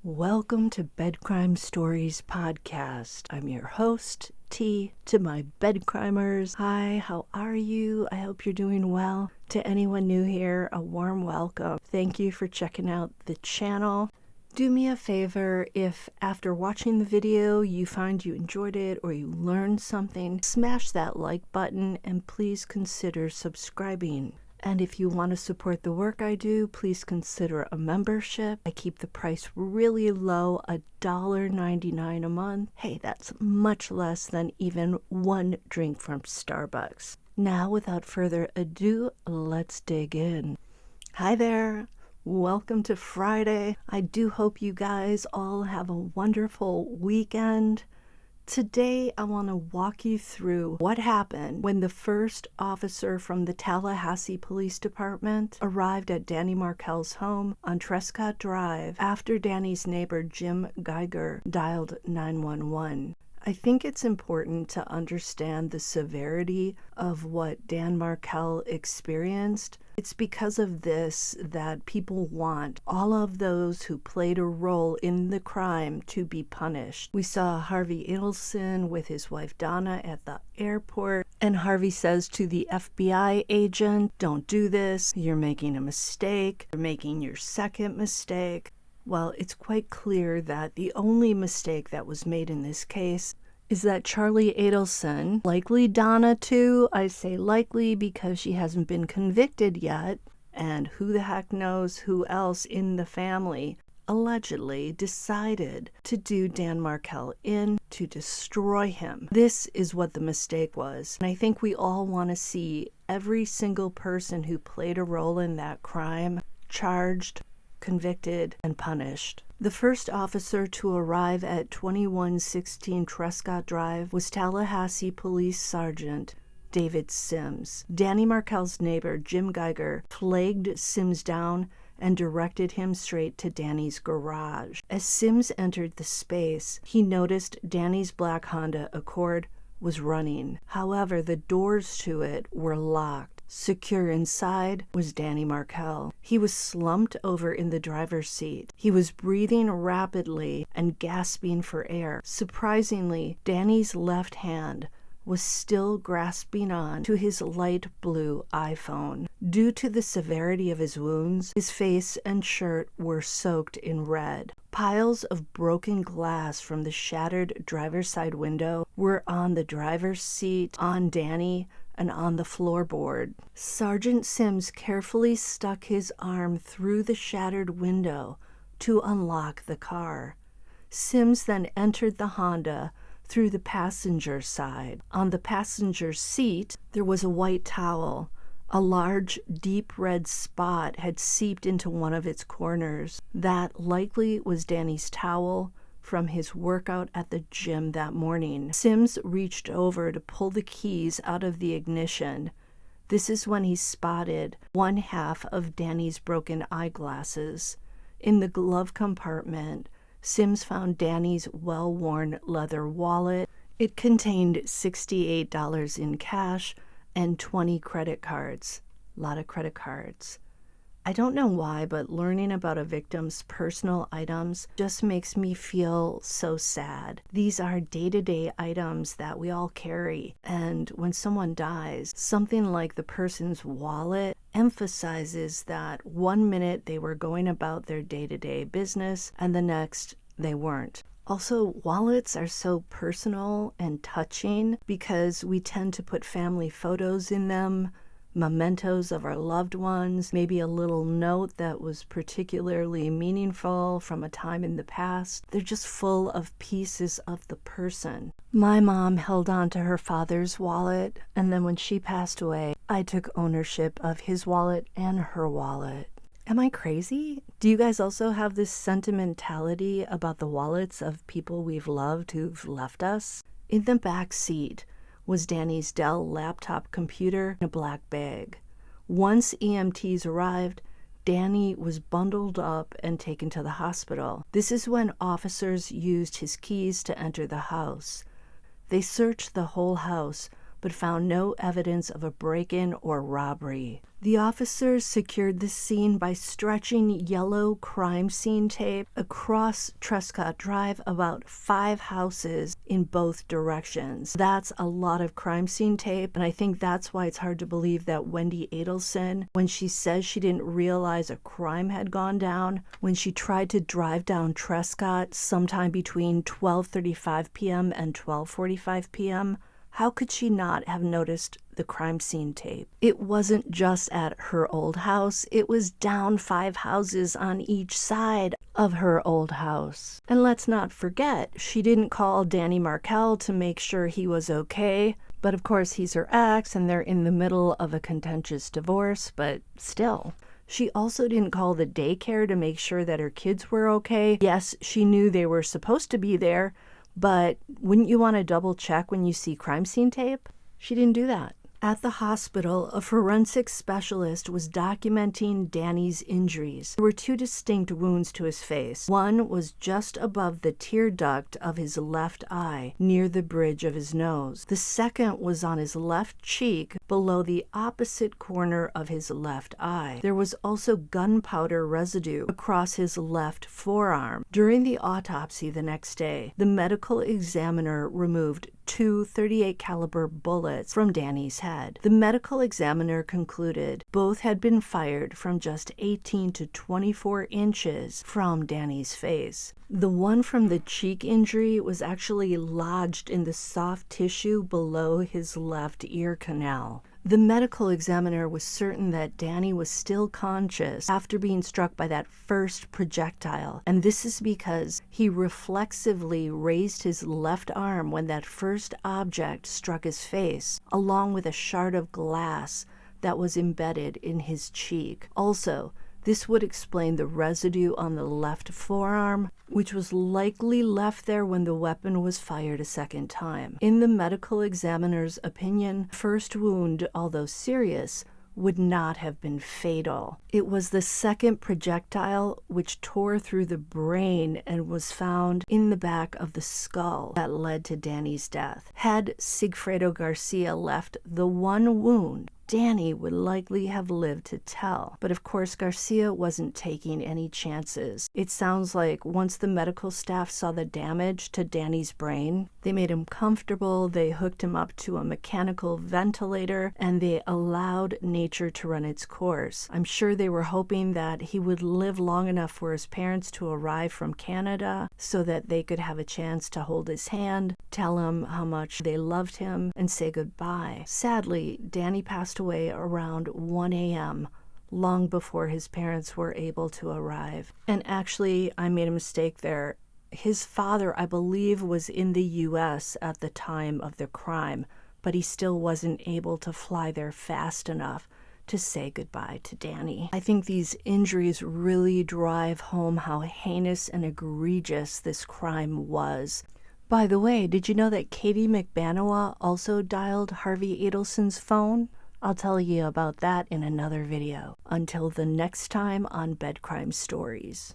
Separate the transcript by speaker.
Speaker 1: Welcome to Bed Crime Stories Podcast. I'm your host, T. To my bed crimers, hi, how are you? I hope you're doing well. To anyone new here, a warm welcome. Thank you for checking out the channel. Do me a favor, if after watching the video you find you enjoyed it or you learned something, smash that like button and please consider subscribing. And if you want to support the work I do, please consider a membership. I keep the price really low, $1.99 a month. Hey, that's much less than even one drink from Starbucks. Now, without further ado, let's dig in. Hi there. Welcome to Friday. I do hope you guys all have a wonderful weekend. Today, I want to walk you through what happened when the first officer from the Tallahassee Police Department arrived at Dan Markel's home on Trescott Drive after Danny's neighbor Jim Geiger dialed 911. I think it's important to understand the severity of what Dan Markel experienced. It's because of this that people want all of those who played a role in the crime to be punished. We saw Harvey Adelson with his wife Donna at the airport, and Harvey says to the FBI agent, "Don't do this, you're making a mistake, you're making your second mistake." Well, it's quite clear that the only mistake that was made in this case is that Charlie Adelson, likely Donna too, I say likely because she hasn't been convicted yet, and who the heck knows who else in the family, allegedly decided to do Dan Markel in to destroy him. This is what the mistake was. And I think we all want to see every single person who played a role in that crime charged, convicted, and punished. The first officer to arrive at 2116 Trescott Drive was Tallahassee Police Sergeant David Sims. Danny Markel's neighbor, Jim Geiger, flagged Sims down and directed him straight to Danny's garage. As Sims entered the space, he noticed Danny's black Honda Accord was running. However, the doors to it were locked. Secure inside was Danny Markel. He was slumped over in the driver's seat. He was breathing rapidly and gasping for air. Surprisingly, Danny's left hand was still grasping on to his light blue iPhone. Due to the severity of his wounds, his face and shirt were soaked in red. Piles of broken glass from the shattered driver's side window were on the driver's seat, on Danny, and on the floorboard. Sergeant Sims carefully stuck his arm through the shattered window to unlock the car. Sims then entered the Honda through the passenger side. On the passenger seat, there was a white towel. A large, deep red spot had seeped into one of its corners. That likely was Danny's towel from his workout at the gym that morning. Sims reached over to pull the keys out of the ignition. This is when he spotted one half of Danny's broken eyeglasses. In the glove compartment, Sims found Danny's well-worn leather wallet. It contained $68 in cash and 20 credit cards. A lot of credit cards. I don't know why, but learning about a victim's personal items just makes me feel so sad. These are day-to-day items that we all carry, and when someone dies, something like the person's wallet emphasizes that one minute they were going about their day-to-day business, and the next they weren't. Also, wallets are so personal and touching because we tend to put family photos in them, mementos of our loved ones, maybe a little note that was particularly meaningful from a time in the past. They're just full of pieces of the person. My mom held on to her father's wallet, and then when she passed away, I took ownership of his wallet and her wallet. Am I crazy? Do you guys also have this sentimentality about the wallets of people we've loved who've left us? In the back seat was Danny's Dell laptop computer in a black bag. Once EMTs arrived, Danny was bundled up and taken to the hospital. This is when officers used his keys to enter the house. They searched the whole house but found no evidence of a break-in or robbery. The officers secured the scene by stretching yellow crime scene tape across Trescott Drive about 5 houses in both directions. That's a lot of crime scene tape, and I think that's why it's hard to believe that Wendy Adelson, when she says she didn't realize a crime had gone down, when she tried to drive down Trescott sometime between 12:35 p.m. and 12:45 p.m., how could she not have noticed the crime scene tape? It wasn't just at her old house, it was down 5 houses on each side of her old house. And let's not forget, she didn't call Dan Markel to make sure he was okay. But of course, he's her ex and they're in the middle of a contentious divorce, but still. She also didn't call the daycare to make sure that her kids were okay. Yes, she knew they were supposed to be there, but wouldn't you want to double check when you see crime scene tape? She didn't do that. At the hospital, a forensic specialist was documenting Danny's injuries. There were 2 distinct wounds to his face. One was just above the tear duct of his left eye, near the bridge of his nose. The second was on his left cheek, below the opposite corner of his left eye. There was also gunpowder residue across his left forearm. During the autopsy the next day, the medical examiner removed 2 .38 caliber bullets from Danny's head. The medical examiner concluded both had been fired from just 18 to 24 inches from Danny's face. The one from the cheek injury was actually lodged in the soft tissue below his left ear canal. The medical examiner was certain that Danny was still conscious after being struck by that first projectile, and this is because he reflexively raised his left arm when that first object struck his face, along with a shard of glass that was embedded in his cheek. Also, this would explain the residue on the left forearm, which was likely left there when the weapon was fired a second time. In the medical examiner's opinion, the first wound, although serious, would not have been fatal. It was the second projectile which tore through the brain and was found in the back of the skull that led to Danny's death. Had Sigfredo Garcia left the one wound, Danny would likely have lived to tell. But of course, Garcia wasn't taking any chances. It sounds like once the medical staff saw the damage to Danny's brain, they made him comfortable, they hooked him up to a mechanical ventilator, and they allowed nature to run its course. I'm sure they were hoping that he would live long enough for his parents to arrive from Canada so that they could have a chance to hold his hand, tell him how much they loved him, and say goodbye. Sadly, Danny passed away around 1 a.m., long before his parents were able to arrive. And actually, I made a mistake there. His father, I believe, was in the U.S. at the time of the crime, but he still wasn't able to fly there fast enough to say goodbye to Danny. I think these injuries really drive home how heinous and egregious this crime was. By the way, did you know that Katie McBanoa also dialed Harvey Adelson's phone? I'll tell you about that in another video. Until the next time on Bed Crime Stories.